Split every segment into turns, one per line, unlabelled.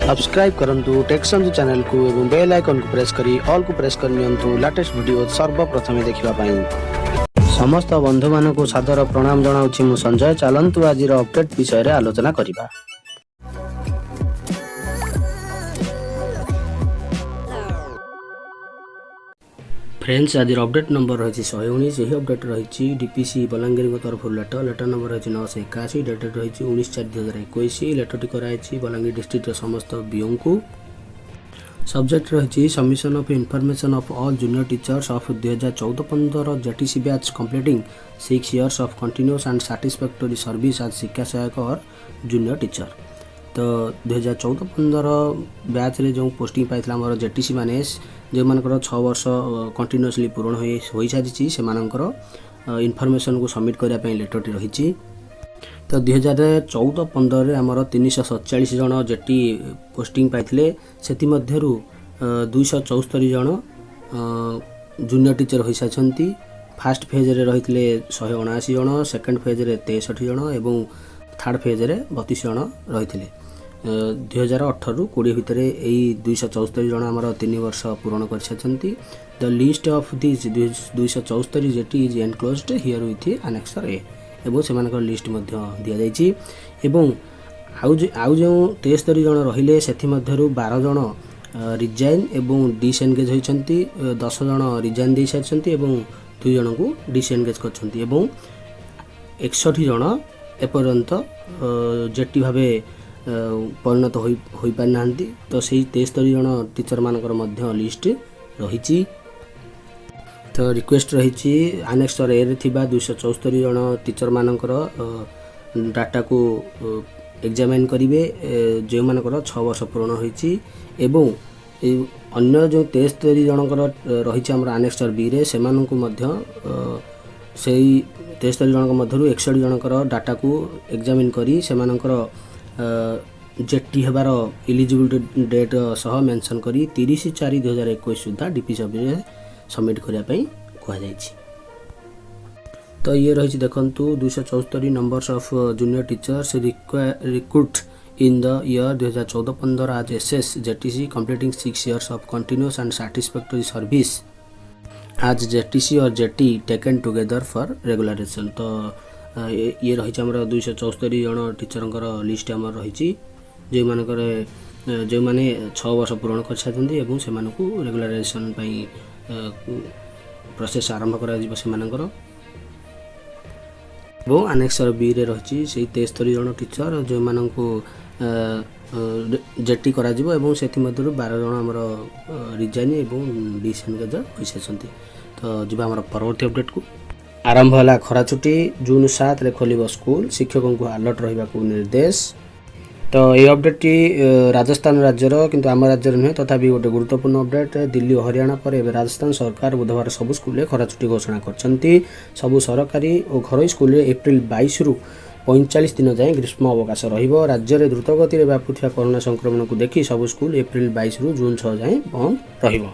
Subscribe करंतु टेक्संज channel को एवं बेल आइकन को प्रेस करी ऑल को प्रेस कर नियंतु लेटेस्ट वीडियो सर्वप्रथमे देखिबा पई। समस्त बंधु मानक सादर प्रणाम जनाउछि मु संजय। चलंतु आजिर अपडेट विषय रे आलोचना करिबा। फ्रेंड्स आज अपडेट नंबर रही 119। यही अपडेट रही डीपीसी बलांगीर तरफ लेटर नंबर रही 981 डेटेड रही 19/4/2021। लेटर टी कराई बलांगीर डिस्ट्रिक्ट समस्त बीओ को। सब्जेक्ट रही submission of information of all junior teachers of 2014-15 JTC batch completing 6 years of continuous and satisfactory service as शिक्षा सहायक और जूनियर टीचर। तो 2014-15 बैच रे जो पोस्टिंग पाइला आम जेटीसी माने जो मानकर 6 वर्ष कंटिन्यूअसली पूर्ण हो सारी से इनफॉरमेशन को सबमिट करने लेटर रही। तो 2014-15 आमर 347 जन जेटी पोस्टिंग पाइले से 274 जन जूनियर टीचर हो सारी। फास्ट फेज रे रही 179 जन, सेकेंड फेज रे 63 जन और थर्ड फेज रे 32 जन रही। 2018-20 भितर यही 274 जन आमर 3 वर्ष पूर्ण कर सारी। The list of this 274 JT is enclosed here with annexure A एवं से लिस्ट दि जाइए। आउ जो 73 जन रहिले से 12 जन रिजाइन एवं डिसएनगेज होती, 10 जन रिजाइन दे सारी और 2 जन को डिसएनगेज कर 61 जन एपर्यंत जेटी भाव परिणत हो पारि ना। तो से 73 जन टीचर मानकर मध्य लिस्ट रही। तो रिक्वेस्ट रही आनेक्सर ए रे थिबा 274 जन टीचर मानकर डाटा को एग्जामिन करेंगे जो मानकर 6 वर्ष पूर्ण होती। एवं अन्य जो 73 जनकर रही आम आनेक्सर बी रे से 73 जन मध्य 61 जनकर डाटा को एग्जामिन करी से जेटी हेबार इलिजिबिलिटी डेट सह मेंशन करी 30/4/2021 सुधा डीपीसी ऑफिस सबमिट करने कहुई। तो ये रही देखंतु 274 numbers of junior teachers recruit in the year 2014-15 आज SS JTC completing 6 years of continuous and satisfactory service आज जेटीसी और JT taken together for regularisation. तो ये रही 274 जन टीचर लिस्ट आम रही जो मैंने 6 वर्ष पूर्ण कर सारी और से रेगुलराइजेशन प्रोसेस आरंभ कर आनेक्सर बी रे रही 73 जन टीचर जो मानक जेटी करा एवं से 12 जन आमर रिजाइन और डिसएनगेज हो सारी। तो जी आम परवर्ती अपडेट को। आरंभ है खरा छुट्टी, जून 7 रे खोल स्कूल, शिक्षकों को अलर्ट रहा निर्देश। तो ये अपडेट राजस्थान राज्यर किंतु आम राज्य नुहे तथापि गोटे गुरुत्वपूर्ण अपडेट। दिल्ली और हरियाणा पर राजस्थान सरकार बुधवार सबु स्कूल खरा छुट्टी घोषणा कर सबु सरकारी और घर स्कूल एप्रिल 22 रु 45 दिन जाए ग्रीष्म अवकाश रहिबो। राज्य में द्रुतगति व्यापुवा कोरोना संक्रमण को देखि सबु स्कूल एप्रिल 22 रु जून 6 जाए बंद रहिबो।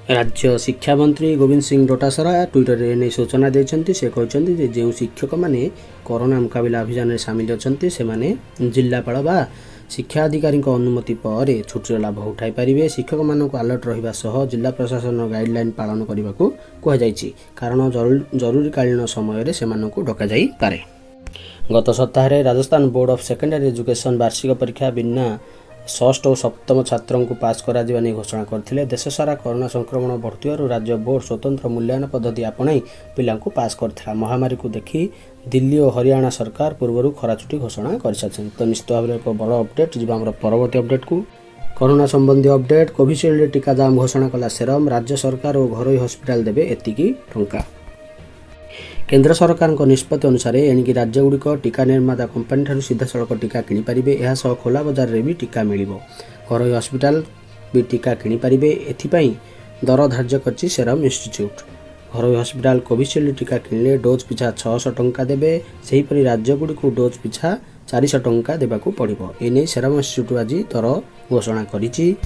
राज्य शिक्षा मंत्री गोविंद सिंह डोटासरा ट्विटर रे नहीं सूचना देते। से कहते जो शिक्षक माने कोरोना मुकाबला अभियान में सामिल अच्छा से जिलापाल बा शिक्षा अधिकारी अनुमति पर छुट्टीर लाभ उठाई पारे। शिक्षक मानक अलर्ट रहिबा सह जिला प्रशासन गाइडलाइन पालन करने को कहुई कारण जरूरीकालीन समय से डका जाई पारे। गत सप्ताह Rajasthan board of secondary education वार्षिक परीक्षा बिना षष्ठ और सप्तम छात्रों को पास करा घोषणा करथिले। देश सारा कोरोना संक्रमण बढ़ुथिबारु राज्य बोर्ड स्वतंत्र मूल्यांकन पद्धति आपणाई पिला को पास करथिला। महामारी को देखि दिल्ली और हरियाणा सरकार पूर्व खरा छुट्टी घोषणा कर सारिछन। तो निश्चित भाव एक बड़ अपडेट जी आम परवर्ती अपडेट को। कोरोना संबंधी अपडेट। कोविशील्ड टीका दाम घोषणा कला सेरम, राज्य सरकार और घरोई हस्पिटाल देवे एतिकी टंका। केंद्र सरकार निष्पत्ति अनुसार एणिकी राज्यगुड़िक टीका निर्माता कंपानी ठारू सीधा सड़क टीका किनीपारे। यह खोला बजार रे भी टीका मिलिबो। घरोई हस्पिटाल भी टीका किनीपारे। एथिपाई दर धार्य करछि सेरम इंस्टीट्यूट। घरोई हस्पिटाल कोविशील्ड टीका किणिले डोज पिछा 600 टंका देबे। सेहीपरि राज्यगुड़िक डोज पिछा 400 टंका देबाकू पड़िबो। एने सेरम इंस्टीट्यूट आज दर घोषणा करिछि।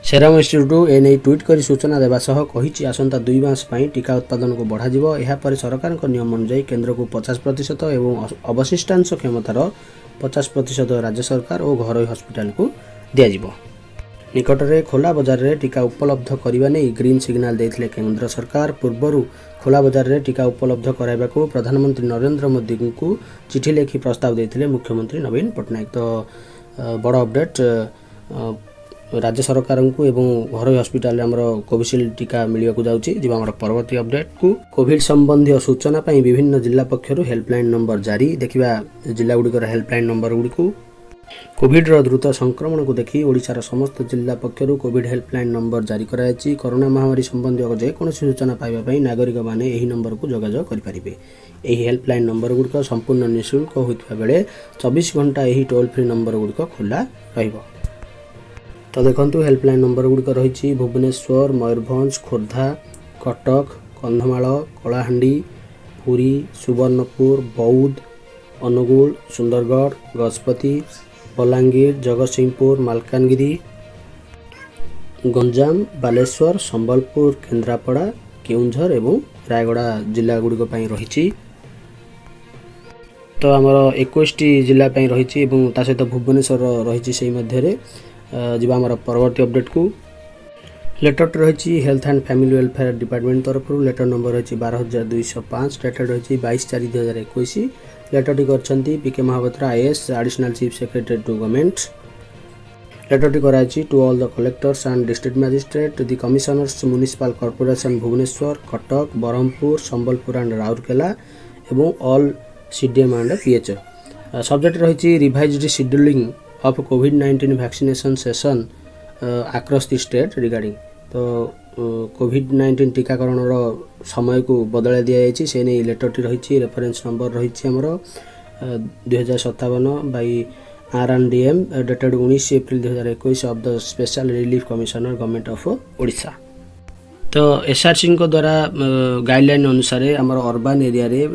सेरम इंस्टीट्यूट एने ट्वीट कर सूचना देवा सह कहिछि आसंता 2 मास पई टीका उत्पादन को बढ़ाजिबो। एहा पर सरकार नियम अनुसार केंद्र को 50% एवं अवशिष्टांश क्षमतार 50% राज्य सरकार और घरोई हस्पिटाल को दिज्व। निकटरे खोला बजार रे टीका उपलब्ध करने नहीं ग्रीन सिग्नाल देते केंद्र सरकार। पूर्वर खोला बजार रे टीका उपलब्ध कराइबा को प्रधानमंत्री नरेंद्र मोदी को चिठी लिखि प्रस्ताव देते मुख्यमंत्री नवीन पट्टनायक। तो बड़ अपडेट राज्य सरकार को एवं घरोई हस्पिटाल आमर कोविशील्ड टीका मिलवाक जाऊँगी। जी आम परवर्ती अपडेट को कोविड संबंधी सूचना पाई विभिन्न जिला पक्षर हेल्पलाइन नंबर जारी। देखा जिला गुड़िकर हेल्पलाइन नंबर गुड़ी कोविड द्रुत संक्रमण को देखी ओडिशार समस्त जिला पक्षर कोविड हेल्पलाइन नंबर जारी कराई। कोरोना महामारी संबंधी जेकोसी सूचना पाइबा नागरिक माने यही नंबर को जोगाजोग करेंगे। यही हेल्पलाइन नंबर गुड़िक संपूर्ण निःशुल्क होता बेले 24 घंटा यही टोल फ्री नंबर गुड़िक खोला रहिबो। तो देखंतु हेल्पलाइन नंबर गुड़िक रही भुवनेश्वर, मयूरभंज, खोर्धा, कटक, कंधमाल, कलाहांडी, पुरी, सुवर्णपुर, बौद्ध, अनुगुल, सुंदरगढ़, गजपति, बलांगीर, जगतसिंहपुर, मालकानगिरी, गंजाम, बालेश्वर, संबलपुर, केन्द्रापड़ा, केउंझर एवं रायगड़ा जिला गुड़िक रही। तो आमर 21 जिला रही सहित भुवनेश्वर रही से मध्य जीवा आमर परवर्ती अपडेट को लेटर रही health and family welfare department तरफ लेटर नंबर रही 12205 डेटेड रही 22/4/2021। लेटरटी करछंती PK Mahapatra IAS additional chief secretary to government. लेटरटी कराई to all the collectors and district magistrate the commissioners municipal corporation Bhubaneswar, Cuttack, Berhampur, Sambalpur and Rourkela एवं all CDM and PHO. Subject रही revised scheduling of कोविड-19 vaccination session across the state regarding. तो कोविड-19 टीकाकरण समय को बदल दि जाएगी से नहीं लेटरटी रही। रेफरेंस नंबर रही आमर 2057/RNDM dated 19 April 2021 of the special relief commissioner government of Odisha. तो एसआरसी द्वारा गाइडलाइन अनुसार आमर अर्बान एरिया रे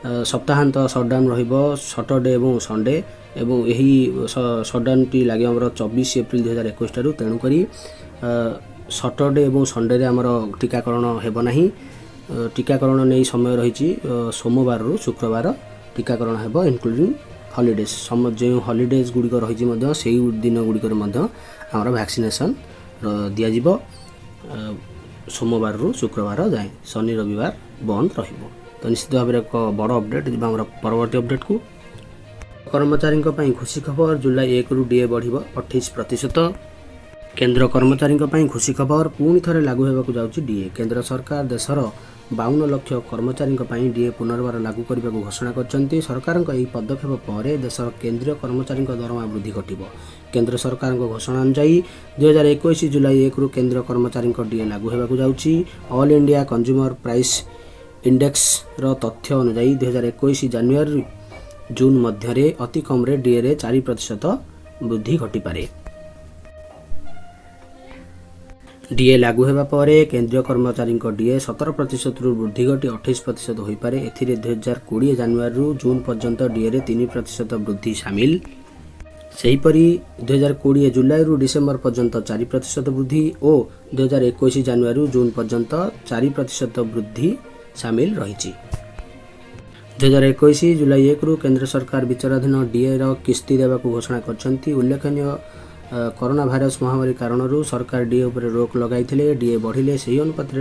सप्ताहांत सटडाउन रहिबो सैटरडे एवं संडे एवं यही सटडाउन टी लगे आमर 24 एप्रिल 2021 ठारू। तेणुक सटरडे एवं संडे आमर टीकाकरण हेब नहीं। टीकाकरण नहीं समय रही सोमवार रु शुक्रवार टीकाकरण हेब इनक्लूडिंग हॉलीडेज। जो हॉलीडेज गुड़िक रही से दिन गुड़िकर आमर वैक्सीनेशन दिज्व सोमवार रु शुक्रवार जाए शनि रविवार बंद रहिबो। तो निश्चित भाव में एक बड़ अपडेट जी आम परवर्ती अपडेट को कर्मचारी खुशी खबर जुलाई 1 रु डीए बढ़ 28%। केंद्र कर्मचारी खुशी खबर पुणी थे लागू होगा जाऊँगी डीए। केंद्र सरकार देशर 52 लाख कर्मचारी डीए पुनर्बार लागू करने को घोषणा कर सरकार पदक्षेप पर देशर केंद्रीय कर्मचारी दरमा वृद्धि घटब। केंद्र सरकार घोषणा अनुसार 2021 जुलाई 1 रु केंद्र कर्मचारी डीए लागू होगा जाऊँगी। All India consumer price index रो तथ्य अनुसार 2021 जानुआरी जून मध्य अति कम डीए रे 4% वृद्धि घटीपे। डीए लागू होगा पर केंद्रीय कर्मचारी डीए 17% रु वृद्धि घटी 28% होईपारे। एथिरे 2020 जानुआरी रु जून पर्यंत डीए रे 3% वृद्धि सामिल। सेहीपरि 2020 जुलाई रु डिसेम्बर पर्यंत 4% वृद्धि और 2021 जानुआरी रु जून पर्यंत 4% वृद्धि सामिल रही। 2021 जुलाई 1 रु केंद्र सरकार विचाराधीन डीए रो किस्ती देवा को घोषणा करछंती। उल्लेखनीय कोरोना भाइरस महामारी कारण सरकार डीए उपर रोक लगाई डीए बढ़िले से अनुपात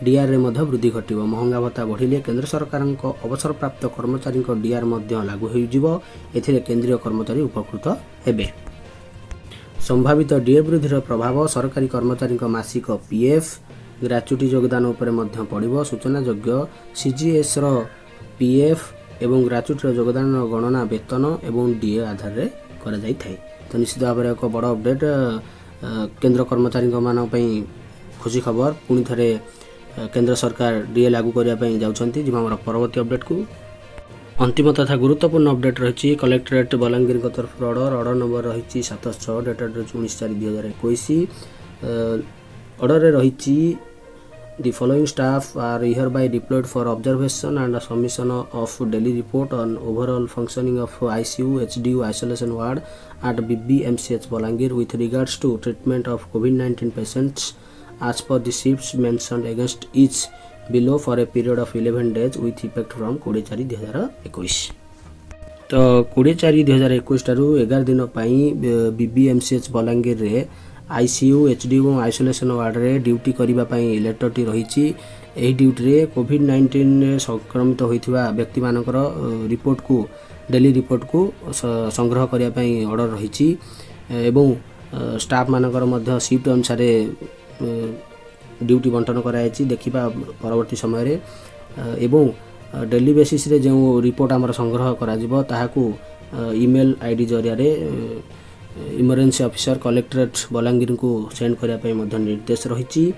डीआर रे वृद्धि घटिव। महंगा भत्ता बढ़िले केंद्र सरकार अवसर प्राप्त कर्मचारी डीआर लागू हो केंद्रीय कर्मचारी उपकृत हेबे। संभावित डीए वृद्धि प्रभाव सरकारी कर्मचारी मासिक पीएफ ग्राच्युटी योगदान उपर पड़िबो। सूचना योग्य सीजीएस रो पीएफ एवं ग्राच्युटी योगदान गणना वेतन एवं डीए आधार रे करा जाई थाए। तो निश्चित भाव में एक बड़ अपडेट केंद्र कर्मचारी मानी खुशी खबर पुणी थे केंद्र सरकार डीए लागू करने जाऊँगी। जी आम परवर्ती अपडेट को अंतिम तथा गुरुत्वपूर्ण अपडेट रही कलेक्टरेट बलांगीर तरफ ऑर्डर नंबर रही 706 डेटेड 19/4/2021। ऑर्डर रही The following staff are hereby deployed for observation and submission of daily report on overall functioning of ICU, HDU isolation ward at BBMCH Balangir with regards to treatment of COVID-19 patients as per the shifts mentioned against each below for a period of 11 days with effect from 20/4/2021। तो 20/4/2021 ठारू 11 दिन BBMCH Balangir रे ICU HD और isolation ward रे duty करिबा पई लेटरटी रहिछि। एही ड्यूटी रे कोविड-19 संक्रमित होइथिबा व्यक्ति मानकर रिपोर्ट को डेली रिपोर्ट को संग्रह करिया पई ऑर्डर रहिछि एवं स्टाफ मानकर मध्य शिफ्ट अनुसार ड्यूटी बंटन कराइछि। देखिबा परवर्ती समय रे एवं डेली बेसिस रे जो रिपोर्ट आमर संग्रह करा जिवो ताहाकू ईमेल आईडी जरिया रे इमरजेंसी ऑफिसर कलेक्टरेट बलांगीर को सेंड करिया पई मध्य निर्देश रहिछि।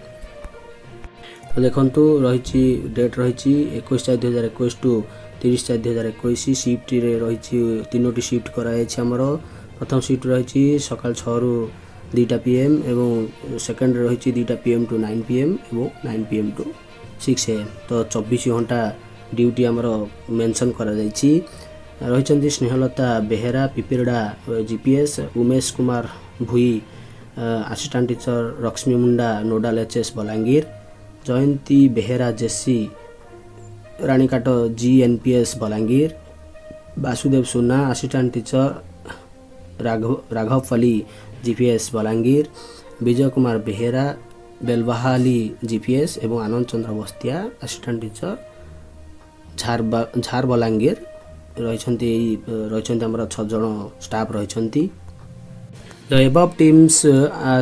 तो देखंतु रहिछि डेट रहिछि 21/4/2021 टू 30/4/2021 शिफ्ट रे रहिछि 3टी शिफ्ट कराइछि। हमर प्रथम शिफ्ट रहिछि सकाल 6 रु 2टा PM एवं सेकंड रहिछि 2टा PM टू 9 PM एवं 9 PM टू 6 AM। तो 24 घंटा ड्यूटी आमर मेंशन करा जाइछि। रहिछन्ति Snehlata Behera पिपिरडा GPS, Umesh Kumar Bhui assistant teacher, Lakshmi Munda nodal HS Balangir, Jayanti Behera JC Ranikat GNPS Balangir, Basudev Suna assistant teacher Raghavphali GPS Balangir, Bijay Kumar Behera Belbahali GPS एवं आनंद चंद्र बस्तिया असिस्टेंट टीचर झार बलांगीर रहिछन्ति हमर 6 जण स्टाफ रहिछन्ति। The above teams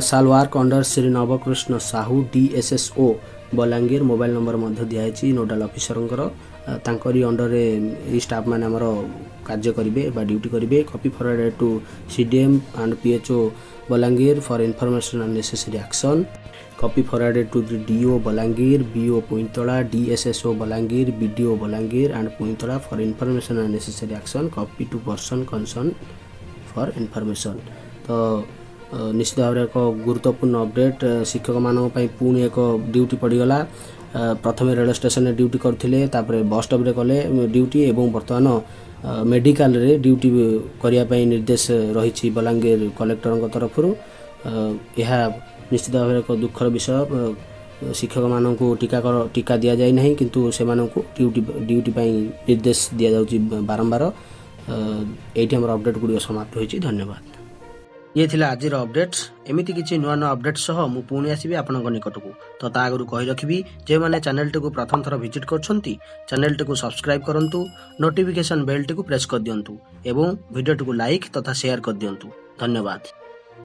shall work under Shri Nabakrishna Sahu DSSO Balangir. Mobile number मध्य दियाछि नोडाल ऑफिसरंकर तांकरी अंडर रे ई स्टाफ माने हमर कार्य करिवे बा ड्यूटी करिवे। Copy forwarded to CDM and PHO Balangir for information and necessary action. Copy forwarded to DO Balangir, BO Puintala, DSSO Balangir, BDO Balangir and Puintala for information and necessary action. Copy to person concern for information. तो निश्चित भाव एक गुरुत्वपूर्ण update शिक्षक मानक पुणी एक duty पड़गला। प्रथम rail station रे ड्यूटी करथिले, तापरे बस स्टॉप रे कले ड्यूटी एवं वर्तमान मेडिकल रे ड्यूटी करिया पई निर्देश रहिछि बलांगीर कलेक्टर तरफ। यह निश्चित भाव एक दुखर विषय। शिक्षक मानक टीका दि जाए ना किंतु से ड्यूटी निर्देश दि जाउछि बारंबार। एठी हमर अपडेट गुडी समाप्त होइछि। धन्यवाद। ये थिला आजिर अपडेट। एमिति किछि नुआ नुआ अपडेट सह मु पुणी आसीबी आपनक निकटकू। तो ता आगरु कहि रखिबी जे माने चैनल टिकु प्रथम थर विजिट करछंती चैनल टिकु सब्सक्राइब करंतु, नोटिफिकेशन बेल टिकु प्रेस कर दियंतु एवं वीडियो टिकु लाइक तथा शेयर कर दियंतु। धन्यवाद।